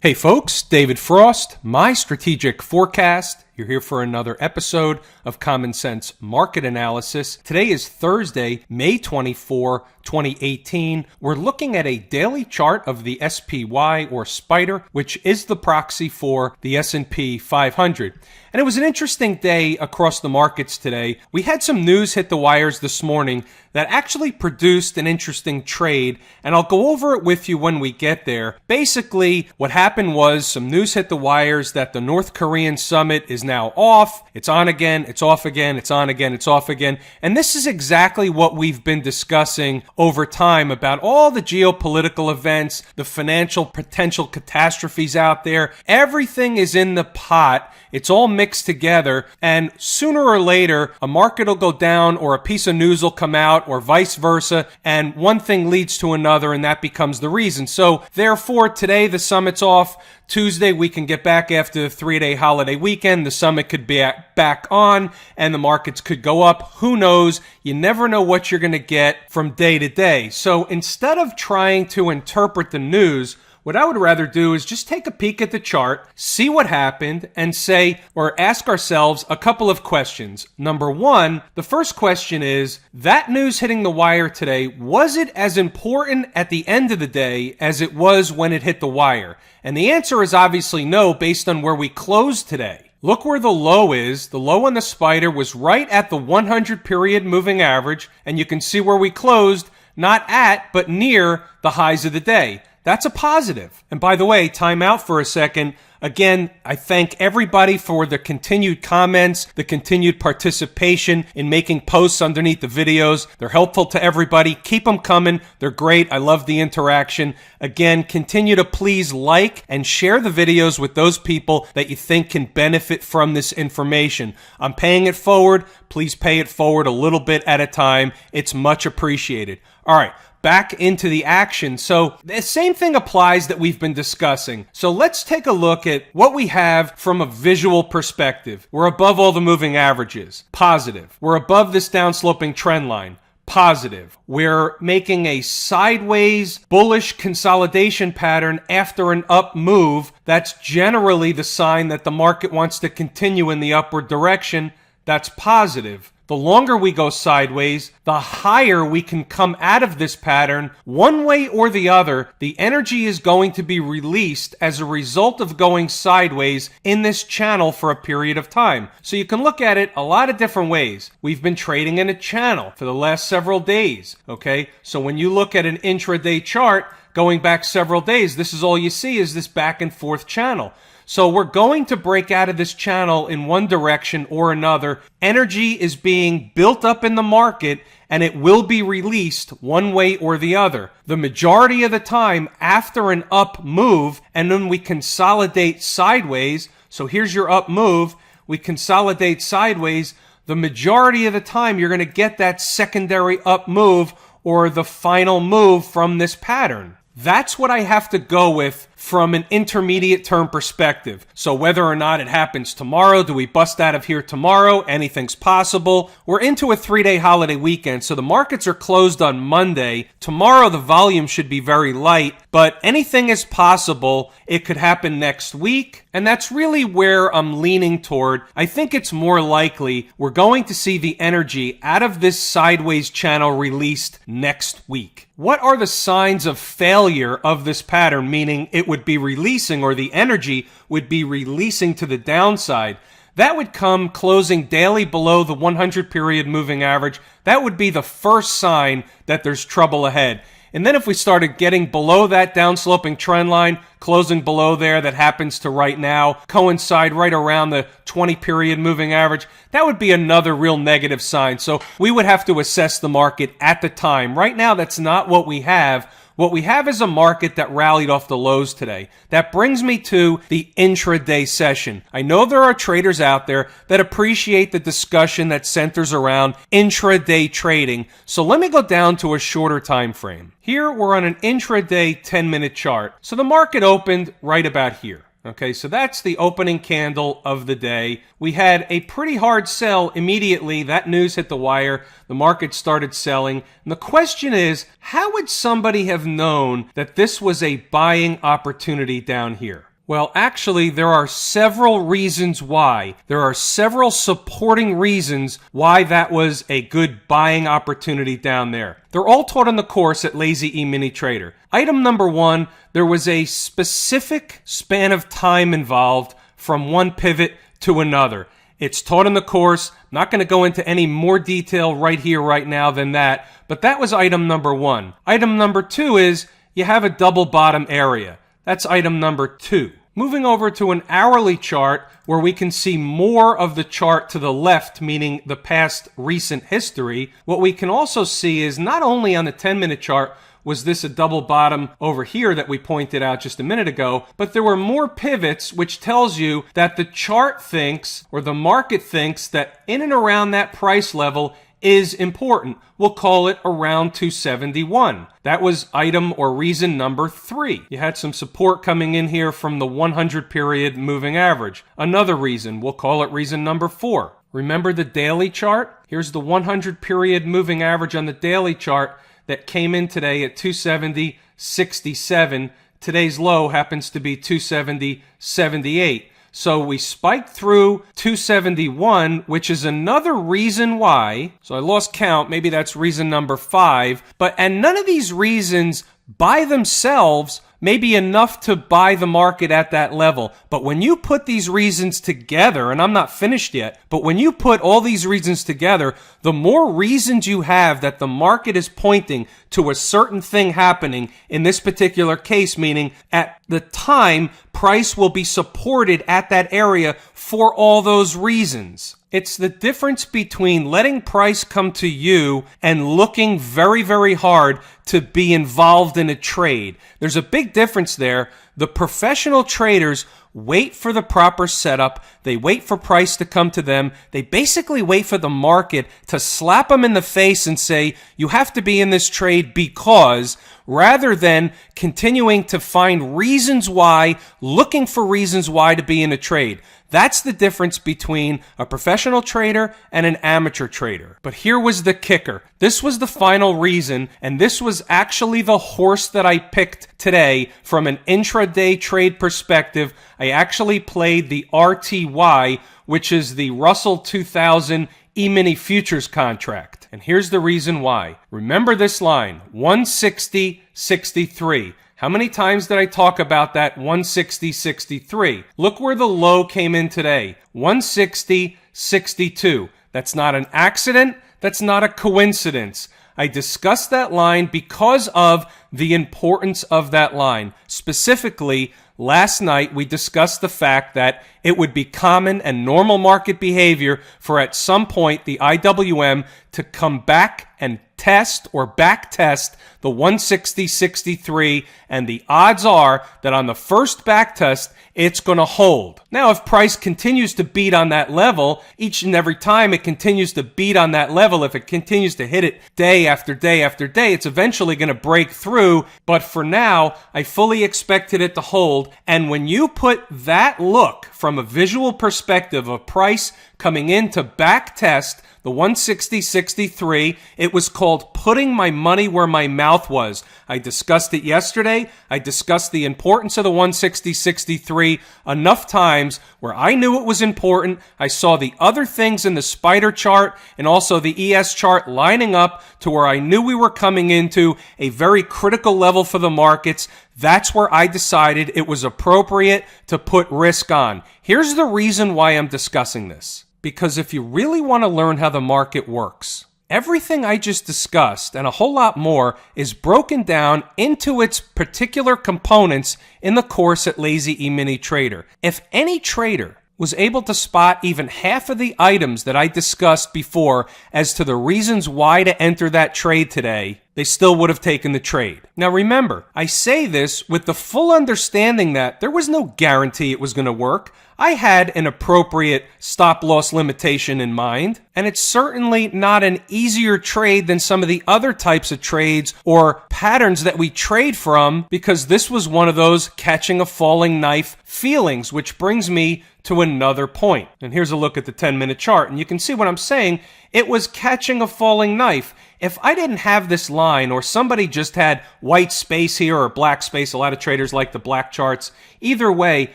Hey folks, David Frost, my strategic forecast. You're here for another episode of Common Sense Market Analysis. Today is Thursday, May 24, 2018. We're looking at a daily chart of the SPY or Spider, which is the proxy for the S&P 500. And it was an interesting day across the markets today. We had some news hit the wires this morning that actually produced an interesting trade, and I'll go over it with you when we get there. Basically, what happened was some news hit the wires that the North Korean summit is now off. It's on again, it's off again, it's on again, it's off again. And this is exactly what we've been discussing over time about all the geopolitical events, the financial potential catastrophes out there. Everything is in the pot. It's all mixed together, and sooner or later, a market will go down or a piece of news will come out or vice versa, and one thing leads to another, and that becomes the reason. So, therefore, today the summit's off. Tuesday, we can get back after the 3-day holiday weekend. The summit could be back on, and the markets could go up. Who knows? You never know what you're going to get from day to day. So, instead of trying to interpret the news, what I would rather do is just take a peek at the chart, see what happened, and say, or ask ourselves a couple of questions. Number one, the first question is, that news hitting the wire today, was it as important at the end of the day as it was when it hit the wire? And the answer is obviously no, based on where we closed today. Look where the low is. The low on the Spider was right at the 100 period moving average, and you can see where we closed, not at, but near the highs of the day. That's a positive. And by the way, time out for a second. Again, I thank everybody for the continued comments, the continued participation in making posts underneath the videos. They're helpful to everybody. Keep them coming. They're great. I love the interaction. Again, continue to please like and share the videos with those people that you think can benefit from this information. I'm paying it forward. Please pay it forward a little bit at a time. It's much appreciated. All right. Back into the action. So the same thing applies that we've been discussing. So let's take a look at what we have from a visual perspective. We're above all the moving averages. Positive. We're above this downsloping trend line. Positive. We're making a sideways bullish consolidation pattern after an up move. That's generally the sign that the market wants to continue in the upward direction. That's positive. The longer we go sideways, the higher we can come out of this pattern. One way or the other, the energy is going to be released as a result of going sideways in this channel for a period of time. So you can look at it a lot of different ways. We've been trading in a channel for the last several days, okay? So when you look at an intraday chart going back several days, this is all you see is this back and forth channel. So we're going to break out of this channel in one direction or another. Energy is being built up in the market, and it will be released one way or the other. The majority of the time after an up move, and then we consolidate sideways. So here's your up move. We consolidate sideways. The majority of the time, you're going to get that secondary up move or the final move from this pattern. That's what I have to go with from an intermediate term perspective. So whether or not it happens tomorrow, do we bust out of here tomorrow? Anything's possible. We're into a 3-day holiday weekend, so the markets are closed on Monday. Tomorrow the volume should be very light, but anything is possible. It could happen next week, and that's really where I'm leaning toward. I think it's more likely we're going to see the energy out of this sideways channel released next week. What are the signs of failure of this pattern, meaning it would be releasing, or the energy would be releasing to the downside? That would come closing daily below the 100 period moving average. That would be the first sign that there's trouble ahead. And then if we started getting below that downsloping trend line, closing below there, that happens to right now coincide right around the 20 period moving average, that would be another real negative sign. So we would have to assess the market at the time. Right now, that's not what we have. What we have is a market that rallied off the lows today. That brings me to the intraday session. I know there are traders out there that appreciate the discussion that centers around intraday trading. So let me go down to a shorter time frame. Here we're on an intraday 10-minute chart. So the market opened right about here. Okay, so that's the opening candle of the day. We had a pretty hard sell immediately. That news hit the wire. The market started selling. And the question is, how would somebody have known that this was a buying opportunity down here? Well, actually, there are several reasons why. There are several supporting reasons why that was a good buying opportunity down there. They're all taught in the course at Lazy E Mini Trader. Item number one, there was a specific span of time involved from one pivot to another. It's taught in the course. I'm not going to go into any more detail right here, right now than that, but that was item number one. Item number two is you have a double bottom area. That's item number two. Moving over to an hourly chart where we can see more of the chart to the left, meaning the past recent history, what we can also see is not only on the 10-minute chart was this a double bottom over here that we pointed out just a minute ago, but there were more pivots, which tells you that the chart thinks, or the market thinks, that in and around that price level is important. We'll call it around 271. That was item or reason number three. You had some support coming in here from the 100 period moving average. Another reason, we'll call it reason number four. Remember the daily chart? Here's the 100 period moving average on the daily chart that came in today at 270.67. Today's low happens to be 270.78. So we spiked through 271, which is another reason why. So I lost count. Maybe that's reason number five. And none of these reasons by themselves may be enough to buy the market at that level. But when you put these reasons together, and I'm not finished yet, but when you put all these reasons together, the more reasons you have that the market is pointing to a certain thing happening, in this particular case, meaning at the time, price will be supported at that area for all those reasons. It's the difference between letting price come to you and looking very, very hard to be involved in a trade. There's a big difference there. The professional traders wait for the proper setup. They wait for price to come to them. They basically wait for the market to slap them in the face and say, you have to be in this trade because, rather than continuing to find reasons why, looking for reasons why to be in a trade. That's the difference between a professional trader and an amateur trader. But here was the kicker. This was the final reason, and this was actually the horse that I picked today from an intraday trade perspective. I actually played the RTY, which is the Russell 2000 E-mini futures contract. And here's the reason why. Remember this line, 160.63. How many times did I talk about that 160.63? Look where the low came in today, 160.62. That's not an accident. That's not a coincidence. I discussed that line because of the importance of that line. Specifically, last night we discussed the fact that it would be common and normal market behavior for at some point the IWM to come back and test or back test the 160.63, and the odds are that on the first back test it's going to hold. Now, if price continues to beat on that level, each and every time it continues to beat on that level, if it continues to hit it day after day after day, it's eventually going to break through. But for now, I fully expected it to hold. And when you put that look from a visual perspective of price coming in to back test the 160.63, it was called putting my money where my mouth was. I discussed it yesterday. I discussed the importance of the 160.63 enough times where I knew it was important. I saw the other things in the spider chart and also the ES chart lining up to where I knew we were coming into a very critical level for the markets. That's where I decided it was appropriate to put risk on. Here's the reason why I'm discussing this. Because if you really want to learn how the market works, everything I just discussed and a whole lot more is broken down into its particular components in the course at Lazy E-Mini Trader. If any trader was able to spot even half of the items that I discussed before as to the reasons why to enter that trade today, they still would have taken the trade. Now remember, I say this with the full understanding that there was no guarantee it was going to work. I had an appropriate stop-loss limitation in mind, and it's certainly not an easier trade than some of the other types of trades or patterns that we trade from, because this was one of those catching a falling knife feelings, which brings me to another point. And here's a look at the 10-minute chart, and you can see what I'm saying It was catching a falling knife. If I didn't have this line, or somebody just had white space here or black space, a lot of traders like the black charts, either way,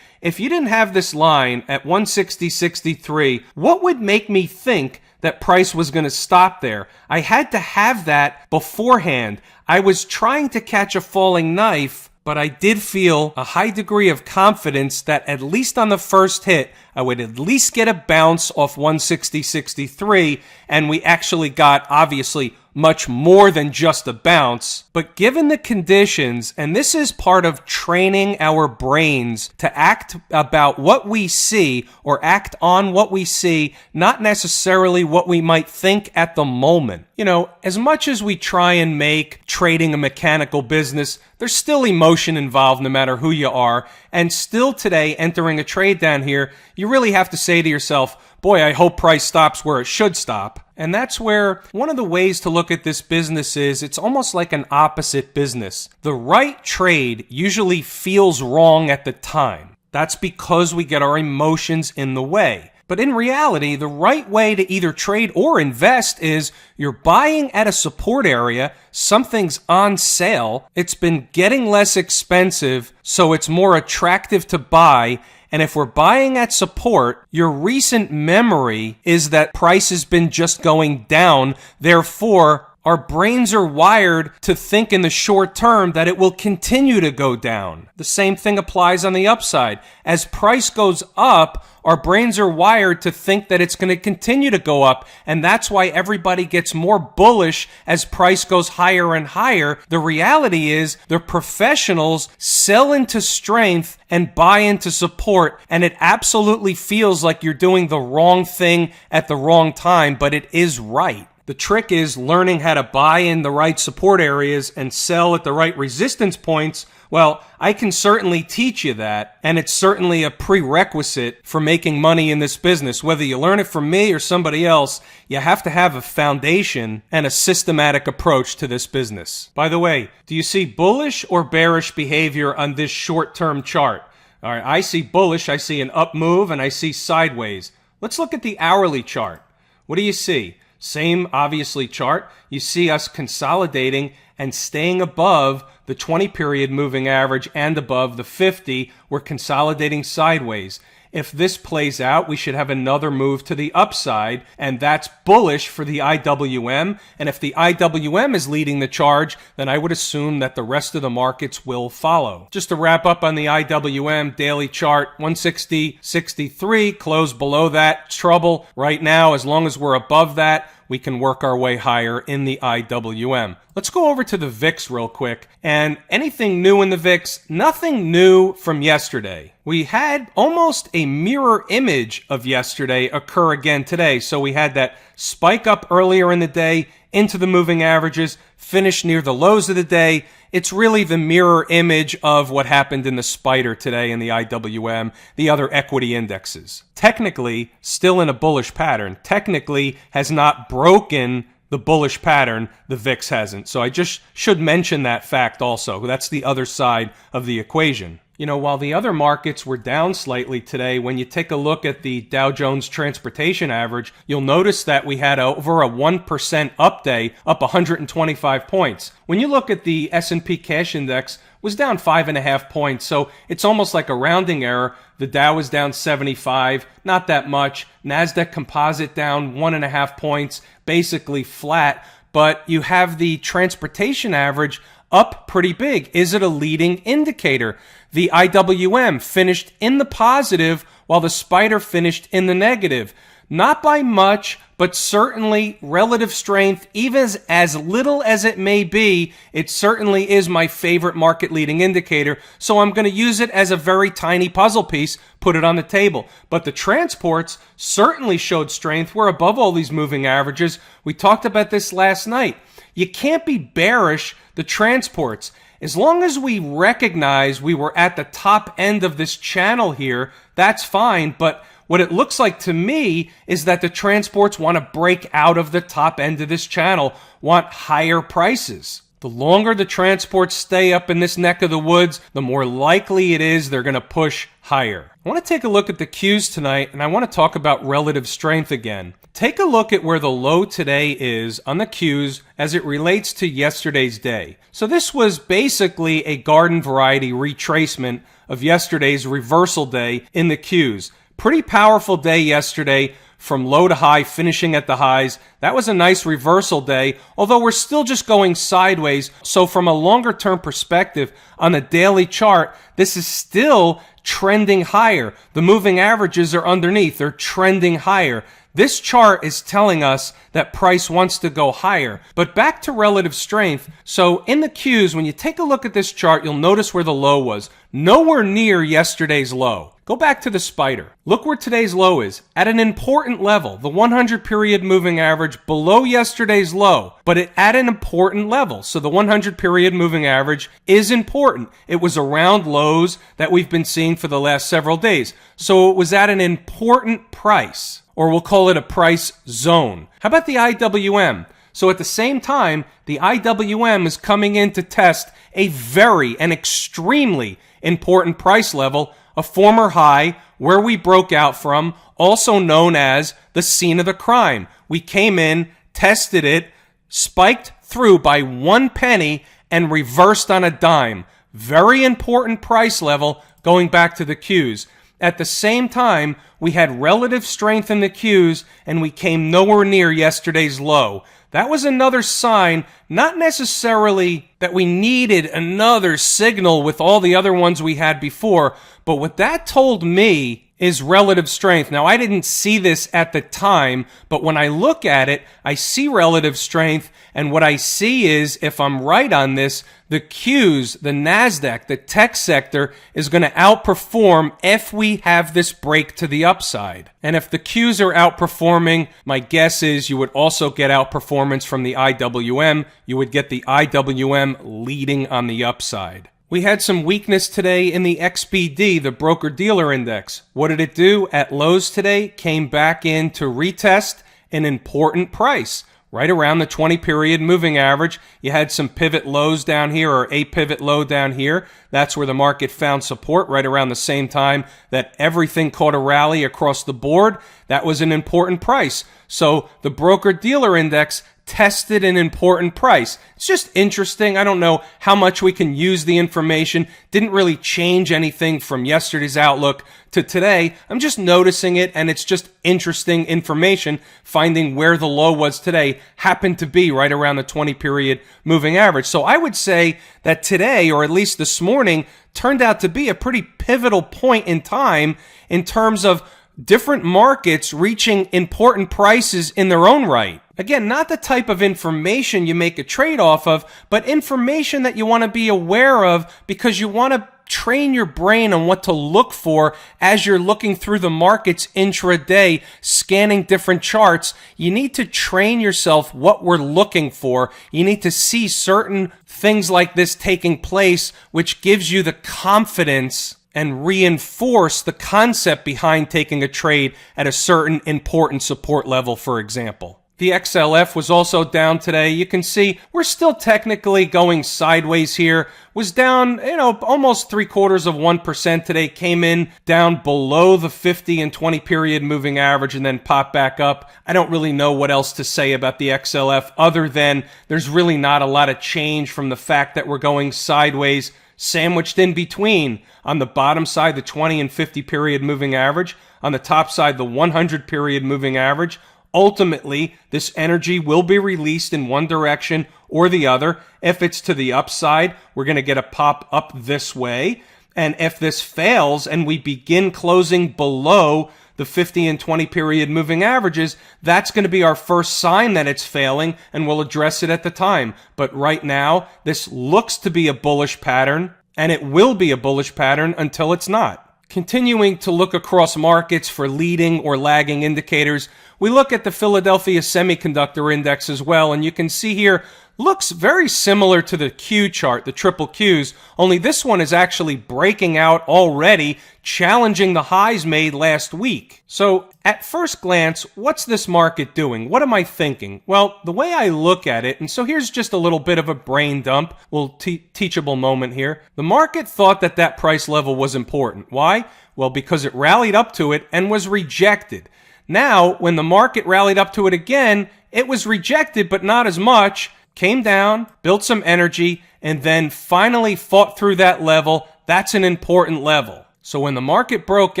if you didn't have this line at 160.63, what would make me think that price was going to stop there? I had to have that beforehand. I was trying to catch a falling knife, but I did feel a high degree of confidence that at least on the first hit, I would at least get a bounce off 160.63, and we actually got, obviously, much more than just a bounce. But given the conditions, and this is part of training our brains to act about what we see or act on what we see, not necessarily what we might think at the moment. You know, as much as we try and make trading a mechanical business, there's still emotion involved no matter who you are. And still today, entering a trade down here, you really have to say to yourself, boy, I hope price stops where it should stop. And that's where one of the ways to look at this business is it's almost like an opposite business. The right trade usually feels wrong at the time. That's because we get our emotions in the way. But in reality, the right way to either trade or invest is you're buying at a support area, something's on sale, it's been getting less expensive, so it's more attractive to buy. And if we're buying at support, your recent memory is that price has been just going down. Therefore, our brains are wired to think in the short term that it will continue to go down. The same thing applies on the upside. As price goes up, our brains are wired to think that it's going to continue to go up, and that's why everybody gets more bullish as price goes higher and higher. The reality is the professionals sell into strength and buy into support, and it absolutely feels like you're doing the wrong thing at the wrong time, but it is right. The trick is learning how to buy in the right support areas and sell at the right resistance points. Well, I can certainly teach you that, and it's certainly a prerequisite for making money in this business. Whether you learn it from me or somebody else, you have to have a foundation and a systematic approach to this business. By the way, do you see bullish or bearish behavior on this short-term chart? All right, I see bullish, I see an up move, and I see sideways. Let's look at the hourly chart. What do you see? Same, obviously, chart. You see us consolidating and staying above the 20-period moving average and above the 50. We're consolidating sideways. If this plays out, we should have another move to the upside, and that's bullish for the IWM. And if the IWM is leading the charge, then I would assume that the rest of the markets will follow. Just to wrap up on the IWM daily chart, 160.63, close below that. Trouble right now. As long as we're above that, we can work our way higher in the IWM. Let's go over to the VIX real quick. And anything new in the VIX? Nothing new from yesterday. We had almost a mirror image of yesterday occur again today. So we had that spike up earlier in the day into the moving averages, finish near the lows of the day. It's really the mirror image of what happened in the spider today in the IWM, the other equity indexes. Technically, still in a bullish pattern. Technically has not broken the bullish pattern. The VIX hasn't. So I just should mention that fact also. That's the other side of the equation. You know, while the other markets were down slightly today, when you take a look at the Dow Jones Transportation Average, you'll notice that we had over a 1% up day, up 125 points. When you look at the S&P Cash Index, was down 5.5 points, so it's almost like a rounding error. The Dow was down 75, not that much. NASDAQ Composite down 1.5 points, basically flat. But you have the Transportation Average up pretty big. Is it a leading indicator? The IWM finished in the positive while the spider finished in the negative. Not by much, but certainly relative strength, even as little as it may be, it certainly is my favorite market leading indicator. So I'm going to use it as a very tiny puzzle piece, put it on the table. But the transports certainly showed strength. We're above all these moving averages. We talked about this last night. You can't be bearish the transports. As long as we recognize we were at the top end of this channel here, that's fine. But what it looks like to me is that the transports want to break out of the top end of this channel, want higher prices. The longer the transports stay up in this neck of the woods, the more likely it is they're going to push higher. I want to take a look at the Qs tonight, and I want to talk about relative strength again. Take a look at where the low today is on the Qs as it relates to yesterday's day. So this was basically a garden variety retracement of yesterday's reversal day in the Qs. Pretty powerful day yesterday from low to high, finishing at the highs. That was a nice reversal day, although we're still just going sideways. So from a longer term perspective on the daily chart, this is still trending higher. The moving averages are underneath. They're trending higher. This chart is telling us that price wants to go higher. But back to relative strength. So in the Qs, when you take a look at this chart, you'll notice where the low was. Nowhere near yesterday's low. Go back to the spider. Look where today's low is. At an important level, the 100 period moving average below yesterday's low, but at an important level. So the 100 period moving average is important. It was around lows that we've been seeing for the last several days. So it was at an important price, or we'll call it a price zone. How about the IWM? So at the same time, the IWM is coming in to test a very and extremely important price level, a former high where we broke out from, also known as the scene of the crime. We came in, tested it, spiked through by 1 penny, and reversed on a dime. Very important price level going back to the Qs. At the same time, we had relative strength in the Qs, and we came nowhere near yesterday's low. That was another sign, not necessarily that we needed another signal with all the other ones we had before, but what that told me is relative strength. Now, I didn't see this at the time, but when I look at it, I see relative strength, and what I see is, if I'm right on this, the Qs, the NASDAQ, the tech sector is going to outperform if we have this break to the upside. And if the Qs are outperforming, my guess is you would also get outperformance from the IWM. You would get the IWM leading on the upside. We had some weakness today in the XBD, the broker-dealer index. What did it do? At lows today, came back in to retest an important price, right around the 20-period moving average. You had some pivot lows down here, or a pivot low down here. That's where the market found support, right around the same time that everything caught a rally across the board. That was an important price. So the broker-dealer index tested an important price. It's just interesting. I don't know how much we can use the information. Didn't really change anything from yesterday's outlook to today. I'm just noticing it, and it's just interesting information. Finding where the low was today happened to be right around the 20-period moving average. So I would say that today, or at least this morning, turned out to be a pretty pivotal point in time in terms of different markets reaching important prices in their own right. Again, not the type of information you make a trade off of, but information that you want to be aware of because you want to train your brain on what to look for as you're looking through the markets intraday, scanning different charts. You need to train yourself what we're looking for. You need to see certain things like this taking place, which gives you the confidence and reinforce the concept behind taking a trade at a certain important support level, for example. The XLF was also down today. You can see we're still technically going sideways here. Was down, almost 0.75% today. Came in down below the 50 and 20 period moving average and then popped back up. I don't really know what else to say about the XLF other than there's really not a lot of change from the fact that we're going sideways, sandwiched in between. On the bottom side, the 20 and 50 period moving average. On the top side, the 100 period moving average. Ultimately, this energy will be released in one direction or the other. If it's to the upside, we're going to get a pop up this way. And if this fails and we begin closing below the 50 and 20 period moving averages, that's going to be our first sign that it's failing, and we'll address it at the time. But right now, this looks to be a bullish pattern, and it will be a bullish pattern until it's not. Continuing to look across markets for leading or lagging indicators, we look at the Philadelphia Semiconductor Index as well, and you can see here looks very similar to the Q chart, the triple Qs, only this one is actually breaking out already, challenging the highs made last week. So at first glance, what's this market doing? What am I thinking? Well, the way I look at it, and so here's just a little bit of a brain dump, little teachable moment here. The market thought that that price level was important. Why? Well, because it rallied up to it and was rejected. Now, when the market rallied up to it again, it was rejected, but not as much, came down, built some energy, and then finally fought through that level. That's an important level. So when the market broke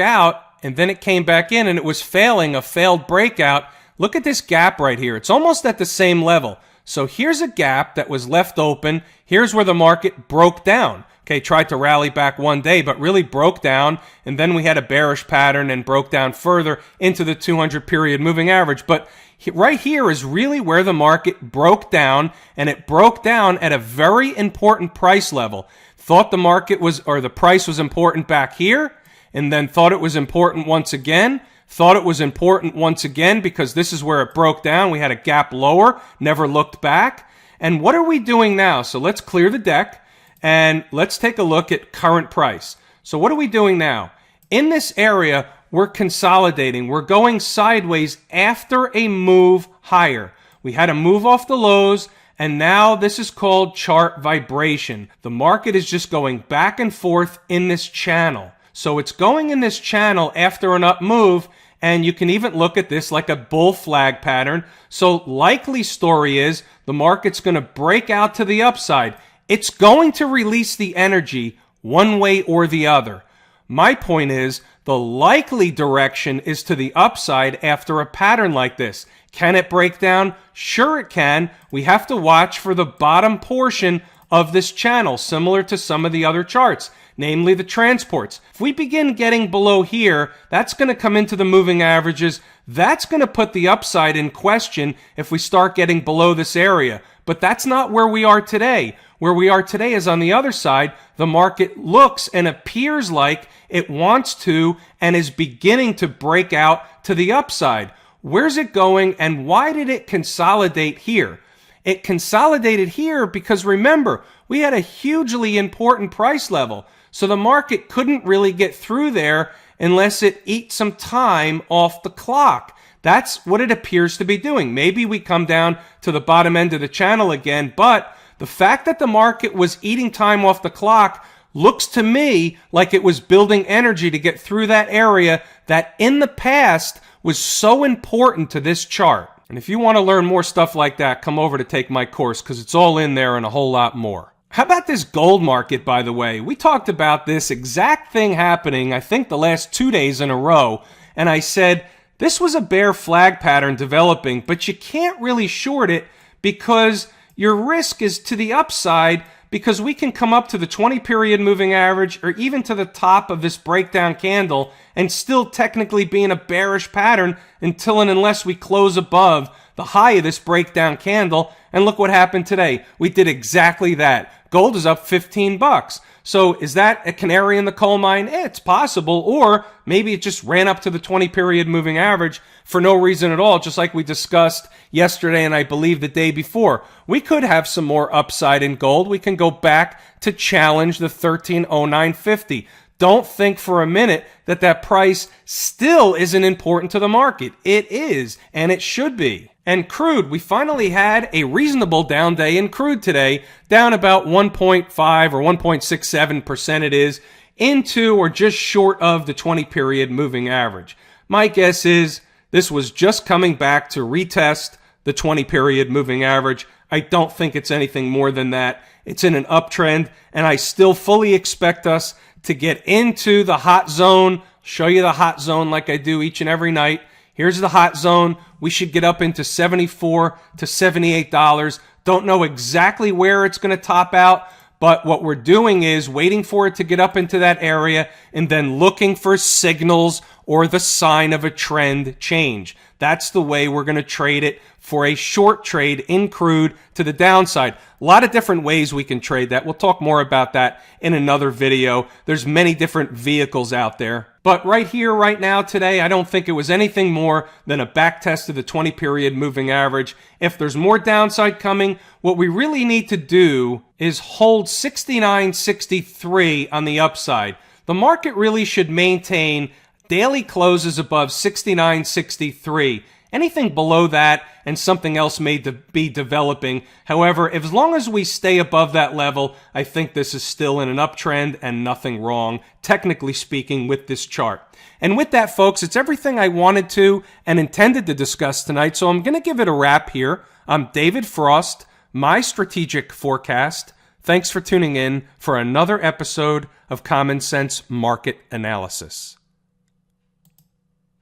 out, and then it came back in and it was failing, a failed breakout, look at this gap right here. It's almost at the same level. So here's a gap that was left open. Here's where the market broke down. Okay, tried to rally back one day, but really broke down, and then we had a bearish pattern and broke down further into the 200 period moving average. But right here is really where the market broke down, and it broke down at a very important price level. Thought the market was, or the price was important back here, and then thought it was important once again, thought it was important once again because this is where it broke down. We had a gap lower, never looked back. And what are we doing now? So let's clear the deck. And let's take a look at current price. So what are we doing now? In this area, we're consolidating. We're going sideways after a move higher. We had a move off the lows, and now this is called chart vibration. The market is just going back and forth in this channel. So it's going in this channel after an up move, and you can even look at this like a bull flag pattern. So likely story is the market's going to break out to the upside. It's going to release the energy one way or the other. My point is, the likely direction is to the upside after a pattern like this. Can it break down? Sure it can. We have to watch for the bottom portion of this channel, similar to some of the other charts, namely the transports. If we begin getting below here, that's going to come into the moving averages. That's going to put the upside in question if we start getting below this area. But that's not where we are today. Where we are today is on the other side. The market looks and appears like it wants to and is beginning to break out to the upside. Where's it going, and why did it consolidate here? It consolidated here because, remember, we had a hugely important price level. So the market couldn't really get through there unless it eats some time off the clock. That's what it appears to be doing. Maybe we come down to the bottom end of the channel again, but the fact that the market was eating time off the clock looks to me like it was building energy to get through that area that in the past was so important to this chart. And if you want to learn more stuff like that, come over to take my course because it's all in there and a whole lot more. How about this gold market, by the way? We talked about this exact thing happening, I think, the last 2 days in a row. And I said, this was a bear flag pattern developing, but you can't really short it because your risk is to the upside because we can come up to the 20 period moving average or even to the top of this breakdown candle and still technically be in a bearish pattern until and unless we close above the high of this breakdown candle. And look what happened today. We did exactly that. Gold is up 15 bucks. So is that a canary in the coal mine? It's possible. Or maybe it just ran up to the 20 period moving average for no reason at all, just like we discussed yesterday and I believe the day before. We could have some more upside in gold. We can go back to challenge the 1309.50. Don't think for a minute that that price still isn't important to the market. It is, and it should be. And crude, we finally had a reasonable down day in crude today, down about 1.5 or 1.67% it is, into or just short of the 20 period moving average. My guess is this was just coming back to retest the 20 period moving average. I don't think it's anything more than that. It's in an uptrend, and I still fully expect us to get into the hot zone. Show you the hot zone like I do each and every night. Here's the hot zone. We should get up into $74 to $78. Don't know exactly where it's going to top out, but what we're doing is waiting for it to get up into that area and then looking for signals or the sign of a trend change. That's the way we're going to trade it for a short trade in crude to the downside. A lot of different ways we can trade that. We'll talk more about that in another video. There's many different vehicles out there. But right here, right now, today, I don't think it was anything more than a back test of the 20-period moving average. If there's more downside coming, what we really need to do is hold 69.63 on the upside. The market really should maintain daily closes above 69.63. Anything below that and something else may be developing. However, as long as we stay above that level, I think this is still in an uptrend and nothing wrong, technically speaking, with this chart. And with that, folks, it's everything I wanted to and intended to discuss tonight, so I'm going to give it a wrap here. I'm David Frost, my strategic forecast. Thanks for tuning in for another episode of Common Sense Market Analysis.